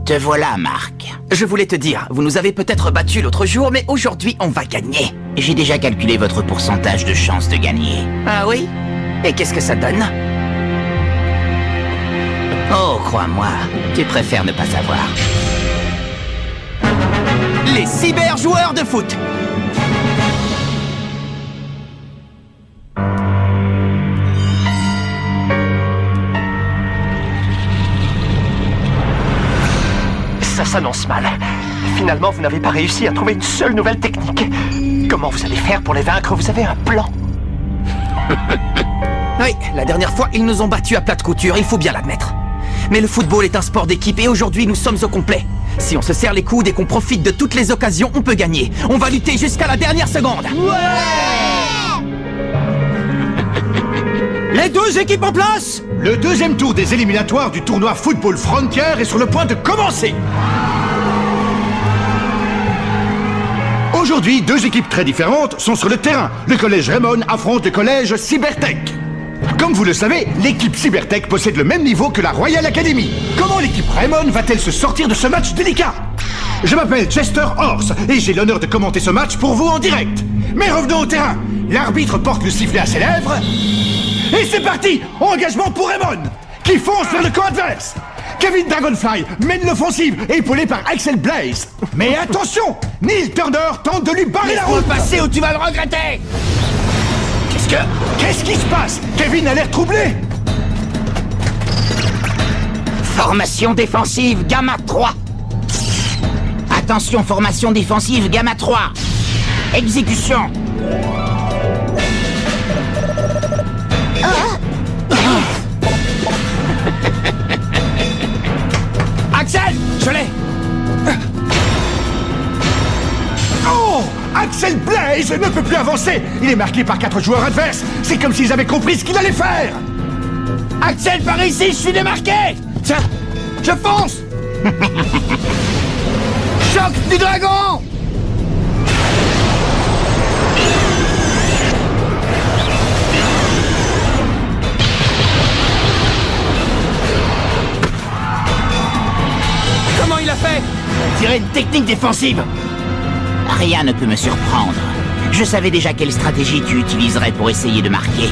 Te voilà, Marc. Je voulais te dire, vous nous avez peut-être battus l'autre jour, mais aujourd'hui, on va gagner. J'ai déjà calculé votre pourcentage de chance de gagner. Ah oui? Et qu'est-ce que ça donne? Oh, crois-moi, tu préfères ne pas savoir. Les cyber-joueurs de foot! Ça s'annonce mal. Finalement, vous n'avez pas réussi à trouver une seule nouvelle technique. Comment vous allez faire pour les vaincre? Vous avez un plan? Oui, la dernière fois, ils nous ont battus à plate couture, il faut bien l'admettre. Mais le football est un sport d'équipe et aujourd'hui, nous sommes au complet. Si on se serre les coudes et qu'on profite de toutes les occasions, on peut gagner. On va lutter jusqu'à la dernière seconde. Les deux équipes en place! Le deuxième tour des éliminatoires du tournoi Football Frontier est sur le point de commencer. Aujourd'hui, deux équipes très différentes sont sur le terrain. Le collège Raymond affronte le collège Cybertech. Comme vous le savez, l'équipe Cybertech possède le même niveau que la Royal Academy. Comment l'équipe Raymond va-t-elle se sortir de ce match délicat? Je m'appelle Chester Horse et j'ai l'honneur de commenter ce match pour vous en direct. Mais revenons au terrain. L'arbitre porte le sifflet à ses lèvres. Et c'est parti! Engagement pour Raymond, qui fonce vers le camp adverse. Kevin Dragonfly mène l'offensive, épaulé par Axel Blaze. Mais attention! Neil Turner tente de lui barrer la route. Passer ou tu vas le regretter! Qu'est-ce qui se passe? Kevin a l'air troublé. Formation défensive, Gamma 3. Attention, formation défensive, Gamma 3. Exécution. Axel! Je l'ai! Oh! Axel Blaze ne peut plus avancer. Il est marqué par 4 joueurs adverses. C'est comme s'ils avaient compris ce qu'il allait faire. Axel, par ici, je suis démarqué! Tiens, je fonce! Choc du dragon! Comment il a fait? On dirait une technique défensive. Rien ne peut me surprendre. Je savais déjà quelle stratégie tu utiliserais pour essayer de marquer.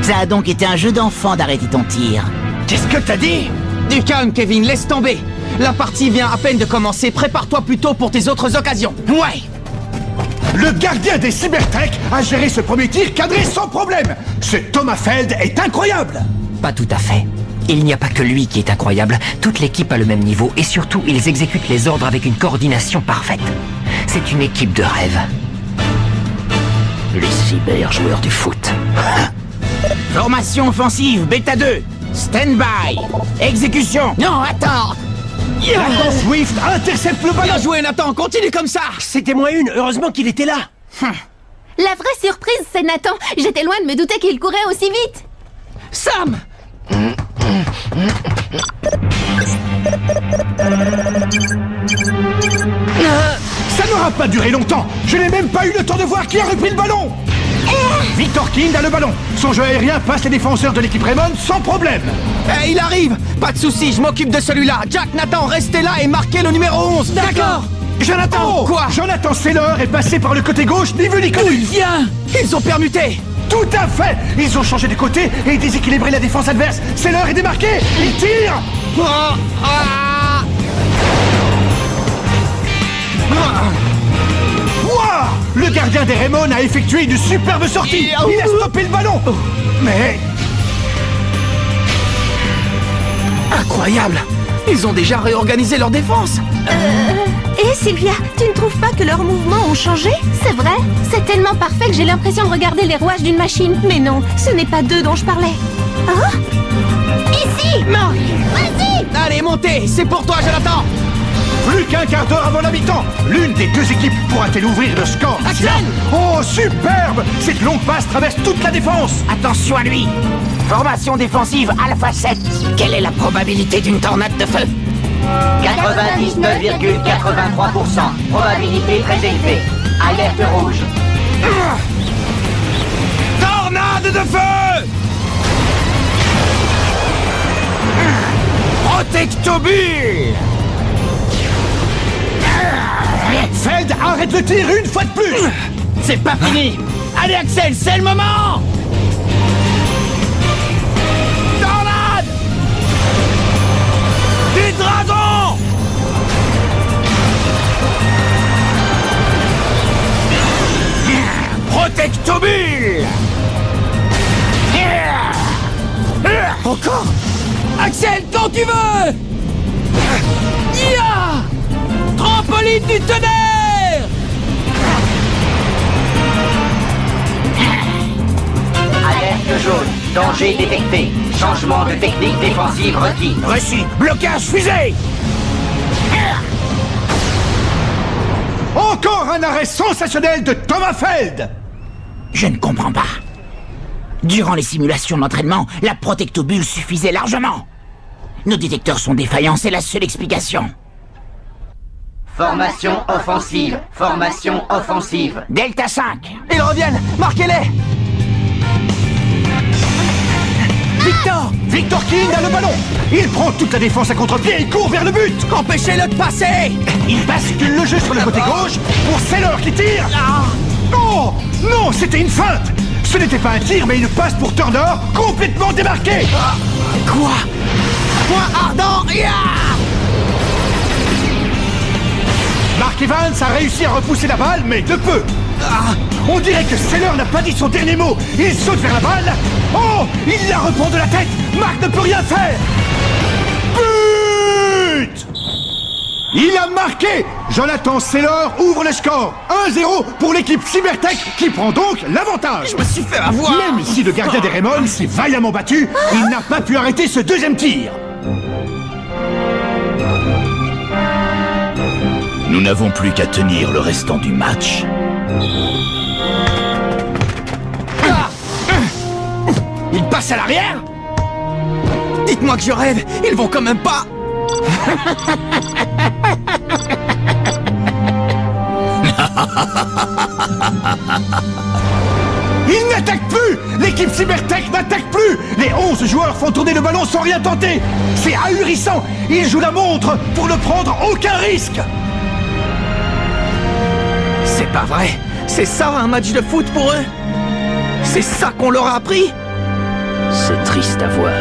Ça a donc été un jeu d'enfant d'arrêter ton tir. Qu'est-ce que t'as dit? Du calme, Kevin, laisse tomber. La partie vient à peine de commencer, prépare-toi plutôt pour tes autres occasions. Ouais! Le gardien des Cybertech a géré ce premier tir cadré sans problème. Ce Thomas Feld est incroyable. Pas tout à fait. Il n'y a pas que lui qui est incroyable. Toute l'équipe a le même niveau et surtout, ils exécutent les ordres avec une coordination parfaite. C'est une équipe de rêve. Les cyber-joueurs du foot. Formation offensive, Beta 2. Stand-by. Exécution. Non, attends! Dragon Swift intercepte le Bien ballon. joué, Nathan, continue comme ça. C'était moins une, heureusement qu'il était là. La vraie surprise, c'est Nathan. J'étais loin de me douter qu'il courait aussi vite. Sam! Ça n'aura pas duré longtemps. Je n'ai même pas eu le temps de voir qui a repris le ballon. Victor King a le ballon. Son jeu aérien passe les défenseurs de l'équipe Raymond sans problème. Eh, il arrive. Pas de soucis, je m'occupe de celui-là. Jack, Nathan, restez là et marquez le numéro 11. D'accord! Jonathan! Quoi? Jonathan Saylor est passé par le côté gauche, ni vu ni connu. Viens! Ils ont permuté. Tout à fait. Ils ont changé de côté et déséquilibré la défense adverse. Saylor est démarqué. Il tire. Wouah! Le gardien des Raymond a effectué une superbe sortie. Il a stoppé le ballon. Mais Incroyable. Ils ont déjà réorganisé leur défense. Et Sylvia, tu ne trouves pas que leurs mouvements ont changé? C'est vrai? C'est tellement parfait que j'ai l'impression de regarder les rouages d'une machine. Mais non, ce n'est pas d'eux dont je parlais. Hein? Ici! Marc! Vas-y! Allez, montez. C'est pour toi, Jonathan. plus qu'un quart d'heure avant la mi-temps. L'une des deux équipes pourra-t-elle ouvrir le score? Axel! Oh, superbe! Cette longue passe traverse toute la défense. Attention à lui. Formation défensive Alpha 7. Quelle est la probabilité d'une tornade de feu? 99,83%. Probabilité très élevée. Alerte rouge. Tornade de feu! Protectobule! Feld, arrête le tir une fois de plus! C'est pas fini! Allez Axel, c'est le moment! Tornade! Des dragons! Protectobule! Encore! Axel, quand tu veux! Ya! Trampoline du tonnerre! Alerte jaune. Danger détecté. Changement de technique défensive requis. Reçu. Blocage fusée! Encore un arrêt sensationnel de Thomas Feld! Je ne comprends pas. Durant les simulations d'entraînement, la protectobule suffisait largement. Nos détecteurs sont défaillants, c'est la seule explication. Formation offensive. Formation offensive. Delta 5. Ils reviennent! Marquez-les! Victor! Victor King a le ballon! Il prend toute la défense à contre-pied et court vers le but! Empêchez-le de passer! Il bascule le jeu sur le côté gauche pour Seller qui tire! Oh! Non, c'était une feinte! Ce n'était pas un tir, mais une passe pour Turner complètement démarquée! Quoi? Point ardent! Ya! Mark Evans a réussi à repousser la balle, mais de peu! On dirait que Seller n'a pas dit son dernier mot! Il saute vers la balle! Oh! Il la reprend de la tête! Mark ne peut rien faire! But! Il a marqué! Jonathan Seller ouvre le score! 1-0 pour l'équipe Cybertech qui prend donc l'avantage! Je me suis fait avoir! Même si le gardien des Raymond s'est vaillamment battu, il n'a pas pu arrêter ce deuxième tir! Nous n'avons plus qu'à tenir le restant du match. Il passe à l'arrière? Dites-moi que je rêve, ils vont quand même pas... Il n'attaque plus! L'équipe Cybertech n'attaque plus! Les 11 joueurs font tourner le ballon sans rien tenter! C'est ahurissant! Ils jouent la montre pour ne prendre aucun risque! C'est pas vrai! C'est ça un match de foot pour eux? C'est ça qu'on leur a appris? C'est triste à voir.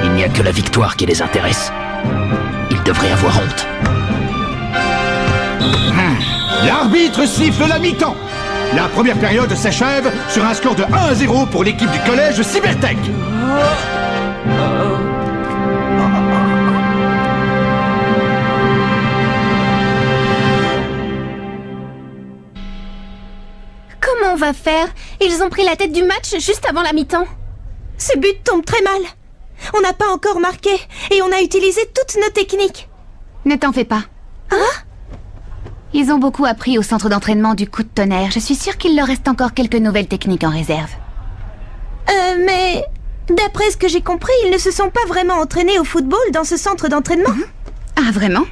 Il n'y a que la victoire qui les intéresse. Ils devraient avoir honte. L'arbitre siffle la mi-temps. La première période s'achève sur un score de 1-0 pour l'équipe du collège Cybertech. Comment on va faire? Ils ont pris la tête du match juste avant la mi-temps. Ce but tombe très mal. On n'a pas encore marqué et on a utilisé toutes nos techniques. Ne t'en fais pas. Hein? Ils ont beaucoup appris au centre d'entraînement du coup de tonnerre. Je suis sûre qu'il leur reste encore quelques nouvelles techniques en réserve. Mais... d'après ce que j'ai compris, ils ne se sont pas vraiment entraînés au football dans ce centre d'entraînement. Ah, vraiment?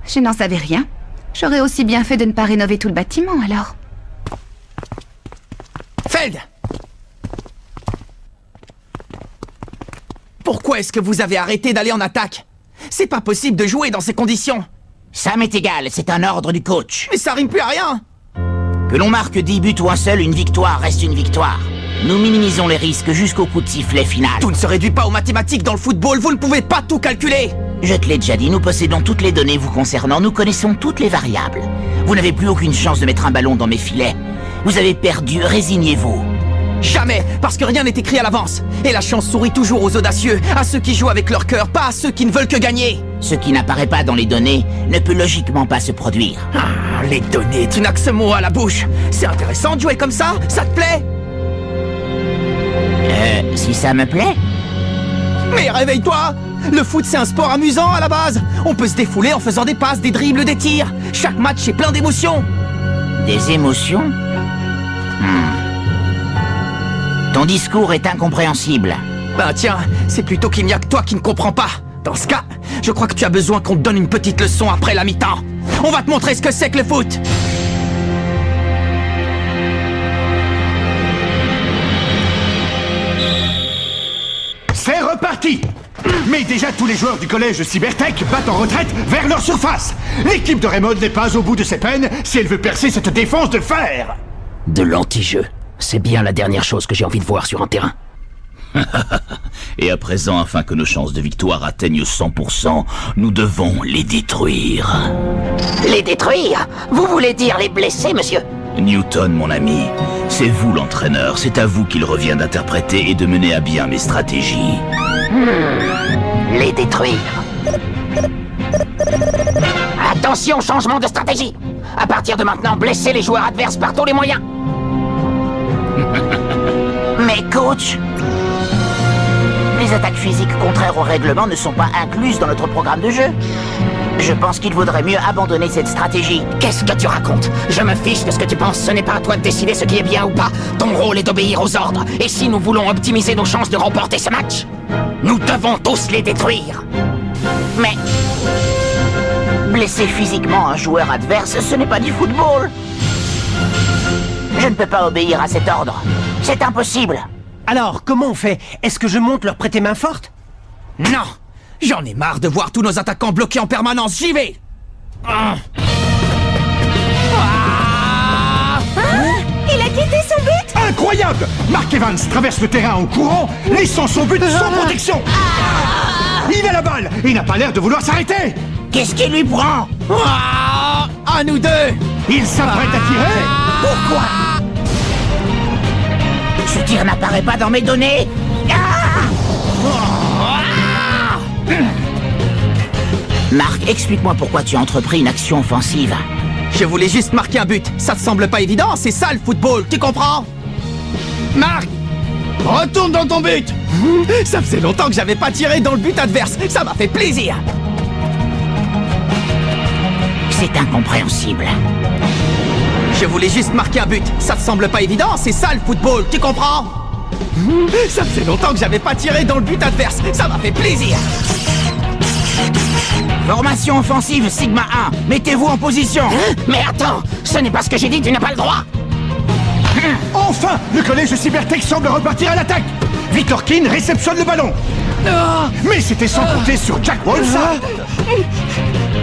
Je n'en savais rien. J'aurais aussi bien fait de ne pas rénover tout le bâtiment, alors. Feld! Pourquoi est-ce que vous avez arrêté d'aller en attaque? C'est pas possible de jouer dans ces conditions. Ça m'est égal, c'est un ordre du coach. Mais ça rime plus à rien. Que l'on marque 10 buts ou un seul, une victoire reste une victoire. Nous minimisons les risques jusqu'au coup de sifflet final. Tout ne se réduit pas aux mathématiques dans le football, vous ne pouvez pas tout calculer. Je te l'ai déjà dit, nous possédons toutes les données vous concernant, nous connaissons toutes les variables. Vous n'avez plus aucune chance de mettre un ballon dans mes filets. Vous avez perdu, résignez-vous. Jamais, parce que rien n'est écrit à l'avance. Et la chance sourit toujours aux audacieux, à ceux qui jouent avec leur cœur, pas à ceux qui ne veulent que gagner. Ce qui n'apparaît pas dans les données ne peut logiquement pas se produire. Ah, les données, tu n'as que ce mot à la bouche. C'est intéressant de jouer comme ça, ça te plaît? Si ça me plaît. Mais réveille-toi! Le foot, c'est un sport amusant à la base. On peut se défouler en faisant des passes, des dribbles, des tirs. Chaque match est plein d'émotions. Des émotions? Ton discours est incompréhensible. Ben tiens, c'est plutôt qu'il n'y a que toi qui ne comprends pas. Dans ce cas, je crois que tu as besoin qu'on te donne une petite leçon après la mi-temps. On va te montrer ce que c'est que le foot. C'est reparti! Mais déjà tous les joueurs du collège Cybertech battent en retraite vers leur surface. L'équipe de Raymond n'est pas au bout de ses peines si elle veut percer cette défense de fer. De l'anti-jeu. C'est bien la dernière chose que j'ai envie de voir sur un terrain. Et à présent, afin que nos chances de victoire atteignent 100%, nous devons les détruire. Les détruire? Vous voulez dire les blesser, monsieur? Newton, mon ami, c'est vous l'entraîneur, c'est à vous qu'il revient d'interpréter et de mener à bien mes stratégies. Les détruire. Attention, changement de stratégie. À partir de maintenant, blessez les joueurs adverses par tous les moyens. Mais coach, les attaques physiques contraires au règlement ne sont pas incluses dans notre programme de jeu. Je pense qu'il vaudrait mieux abandonner cette stratégie. Qu'est-ce que tu racontes? Je me fiche de ce que tu penses, ce n'est pas à toi de décider ce qui est bien ou pas. Ton rôle est d'obéir aux ordres. Et si nous voulons optimiser nos chances de remporter ce match, nous devons tous les détruire. Mais blesser physiquement un joueur adverse, ce n'est pas du football. Je ne peux pas obéir à cet ordre. C'est impossible. Alors, comment on fait? Est-ce que je monte leur prêter main forte? Non! J'en ai marre de voir tous nos attaquants bloqués en permanence, j'y vais! Il a quitté son but! Incroyable! Mark Evans traverse le terrain en courant, laissant son but sans protection. Il a la balle et n'a pas l'air de vouloir s'arrêter. Qu'est-ce qui lui prend? À nous deux! Il s'apprête à tirer. Pourquoi? Ce tir n'apparaît pas dans mes données. Marc, explique-moi pourquoi tu as entrepris une action offensive. Je voulais juste marquer un but. Ça te semble pas évident? C'est ça le football, tu comprends? Marc, retourne dans ton but. Ça faisait longtemps que j'avais pas tiré dans le but adverse. Ça m'a fait plaisir. C'est incompréhensible. Je voulais juste marquer un but. Ça te semble pas évident? C'est ça le football, tu comprends? Ça faisait longtemps que j'avais pas tiré dans le but adverse. Ça m'a fait plaisir. Formation offensive Sigma 1. Mettez-vous en position. Mais attends, ce n'est pas ce que j'ai dit, tu n'as pas le droit. Enfin, le collège Cybertech semble repartir à l'attaque. Victor Keane réceptionne le ballon. Mais c'était sans compter sur Jack Wolfsard.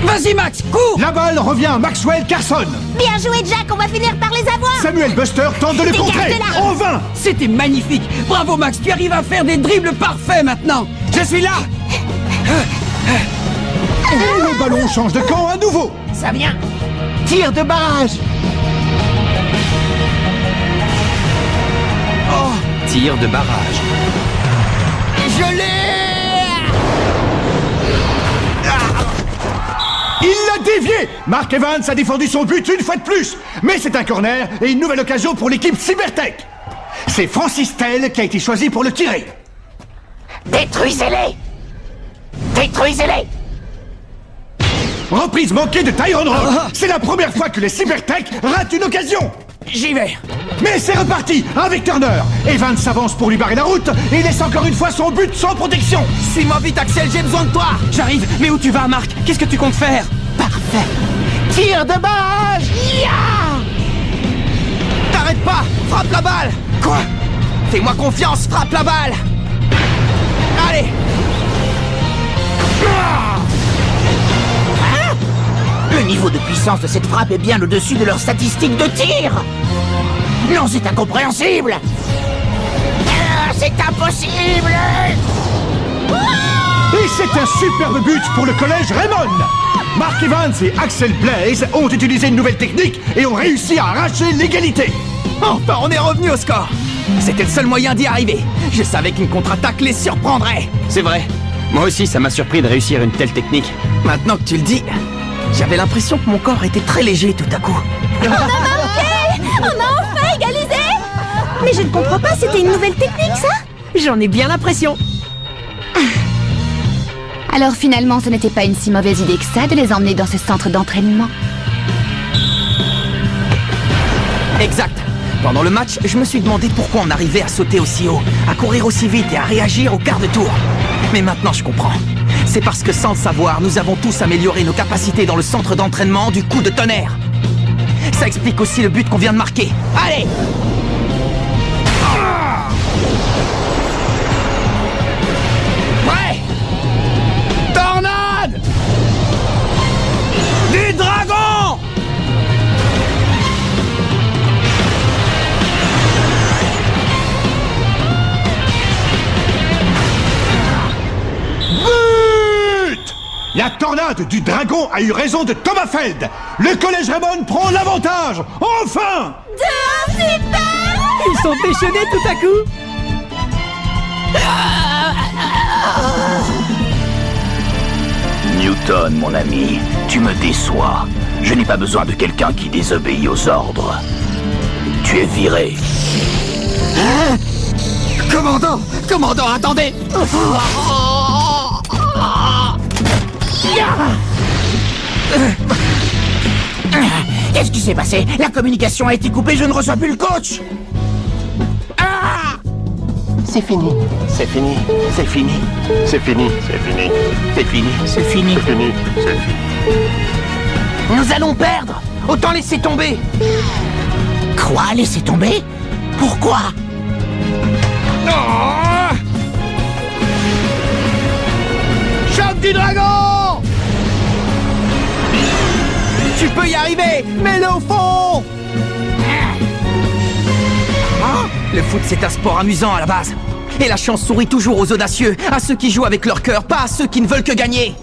Vas-y Max, cours. La balle revient à Maxwell Carson. Bien joué, Jack, on va finir par les avoir! Samuel Buster tente de le Dégage contrer. de là. En vain. C'était magnifique. Bravo Max, tu arrives à faire des dribbles parfaits maintenant. Je suis là. Et le ballon change de camp à nouveau. Ça vient. Tir de barrage. Tir de barrage. Je l'ai. Il l'a dévié. Mark Evans a défendu son but une fois de plus. Mais c'est un corner et une nouvelle occasion pour l'équipe Cybertech. C'est Francis Tell qui a été choisi pour le tirer. Détruisez-les. Détruisez-les. Reprise manquée de Tyron Rock. C'est la première fois que les Cybertech ratent une occasion. J'y vais. Mais c'est reparti avec Turner. Evans s'avance pour lui barrer la route et laisse encore une fois son but sans protection. Suis-moi vite, Axel, j'ai besoin de toi. J'arrive. Mais où tu vas, Marc? Qu'est-ce que tu comptes faire? Parfait. Tir de barrage. T'arrêtes pas. Frappe la balle. Quoi? Fais-moi confiance, frappe la balle. Allez. Le niveau de puissance de cette frappe est bien au-dessus de leurs statistiques de tir. Non, c'est incompréhensible. C'est impossible. Et c'est un superbe but pour le collège Raymond. Mark Evans et Axel Blaze ont utilisé une nouvelle technique et ont réussi à arracher l'égalité. Enfin, on est revenu au score. C'était le seul moyen d'y arriver. Je savais qu'une contre-attaque les surprendrait. C'est vrai. Moi aussi, ça m'a surpris de réussir une telle technique. Maintenant que tu le dis, j'avais l'impression que mon corps était très léger tout à coup. On a marqué! On a enfin égalisé! Mais je ne comprends pas, c'était une nouvelle technique, ça? J'en ai bien l'impression. Alors finalement, ce n'était pas une si mauvaise idée que ça de les emmener dans ce centre d'entraînement. Exact. Pendant le match, je me suis demandé pourquoi on arrivait à sauter aussi haut, à courir aussi vite et à réagir au quart de tour. Mais maintenant, je comprends. C'est parce que sans le savoir, nous avons tous amélioré nos capacités dans le centre d'entraînement du coup de tonnerre. Ça explique aussi le but qu'on vient de marquer. Allez! Ouais! La tornade du dragon a eu raison de Thomas Feld. Le collège Raymond prend l'avantage. Enfin! Ils sont déchaînés tout à coup. Newton, mon ami, tu me déçois. Je n'ai pas besoin de quelqu'un qui désobéit aux ordres. Tu es viré. Commandant, attendez! Qu'est-ce qui s'est passé? La communication a été coupée, je ne reçois plus le coach. C'est fini. C'est fini. C'est fini. C'est fini. C'est fini. C'est fini. C'est fini. C'est fini. C'est fini. Nous allons perdre. Autant laisser tomber. Quoi? Laissez tomber? Pourquoi? Choc du dragon! Tu peux y arriver. Mets-le au fond. Le foot, c'est un sport amusant à la base. Et la chance sourit toujours aux audacieux, à ceux qui jouent avec leur cœur, pas à ceux qui ne veulent que gagner.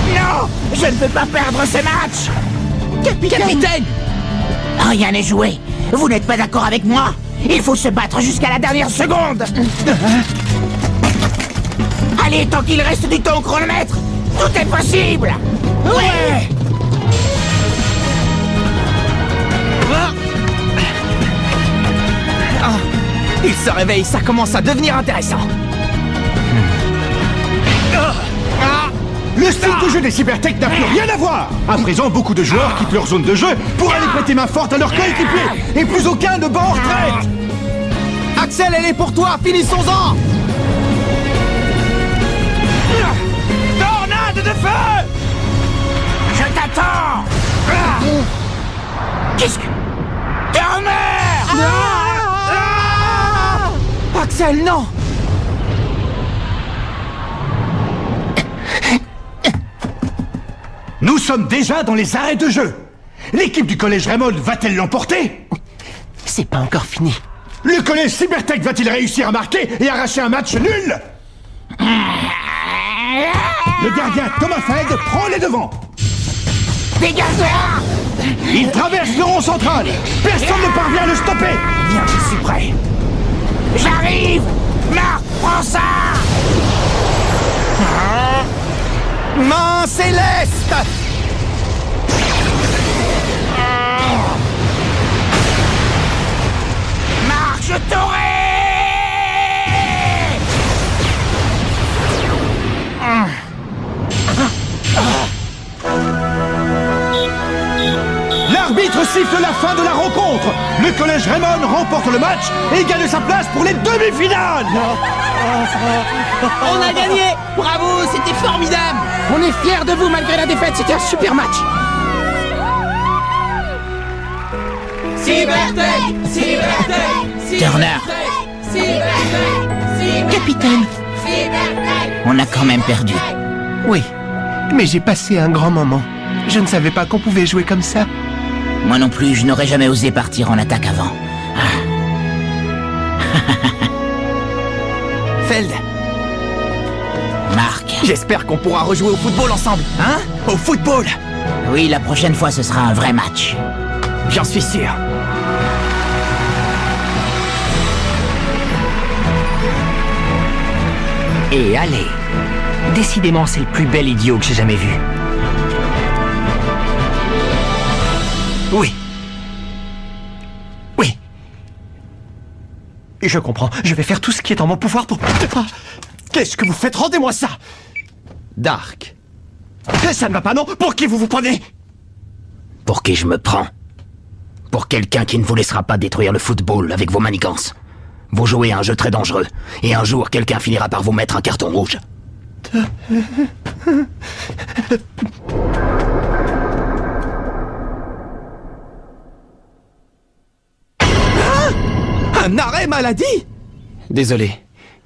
Non! Je ne veux pas perdre ce match! Capitaine! Rien n'est joué. Vous n'êtes pas d'accord avec moi? Il faut se battre jusqu'à la dernière seconde! Allez, tant qu'il reste du temps au chronomètre, tout est possible! Ouais! Il se réveille, ça commence à devenir intéressant. Le style de jeu des Cybertech n'a plus rien à voir. À présent, beaucoup de joueurs quittent leur zone de jeu pour aller prêter main forte à leur coéquipier. Et plus aucun ne bat en retraite. Axel, elle est pour toi, finissons-en. Tornade de feu! Je t'attends! Qu'est-ce que... Turner! Axel, non. Nous sommes déjà dans les arrêts de jeu. L'équipe du collège Raymond va-t-elle l'emporter? C'est pas encore fini. Le collège Cybertech va-t-il réussir à marquer et arracher un match nul? Le gardien Thomas Feld prend les devants. Dégage-toi! Il traverse le rond central. Personne ne parvient à le stopper. Bien, je suis prêt. J'arrive! Marc, prends ça! Main céleste. Marc, je t'aurai! L'arbitre siffle la fin de la rencontre. Le collège Raymond remporte le match et gagne sa place pour les demi-finales. On a gagné. Bravo, c'était formidable. On est fiers de vous malgré la défaite, c'était un super match. Turner! Capitaine! On a quand même perdu. Oui, mais j'ai passé un grand moment. Je ne savais pas qu'on pouvait jouer comme ça. Moi non plus, je n'aurais jamais osé partir en attaque avant. Feld, Marc. j'espère qu'on pourra rejouer au football ensemble, hein? Au football. Oui, la prochaine fois, ce sera un vrai match. J'en suis sûr. Et allez. Décidément, c'est le plus bel idiot que j'ai jamais vu. Oui. Oui. Je comprends. Je vais faire tout ce qui est en mon pouvoir pour... Ah, qu'est-ce que vous faites? Rendez-moi ça! Dark. Ça ne va pas, non? Pour qui vous vous prenez? Pour qui je me prends? Pour quelqu'un qui ne vous laissera pas détruire le football avec vos manigances. Vous jouez à un jeu très dangereux, et un jour quelqu'un finira par vous mettre un carton rouge. Un arrêt maladie? Désolé.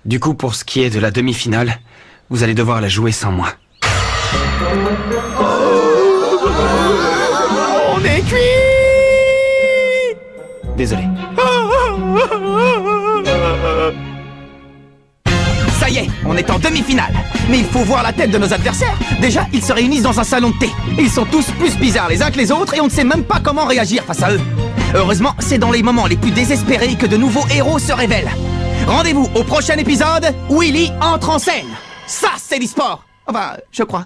Du coup, pour ce qui est de la demi-finale, vous allez devoir la jouer sans moi. On est cuit. Désolé. On est en demi-finale. Mais il faut voir la tête de nos adversaires. Déjà, ils se réunissent dans un salon de thé. Ils sont tous plus bizarres les uns que les autres et on ne sait même pas comment réagir face à eux. Heureusement, c'est dans les moments les plus désespérés que de nouveaux héros se révèlent. Rendez-vous au prochain épisode, Willy entre en scène. Ça, c'est l'e-sport. Enfin, je crois.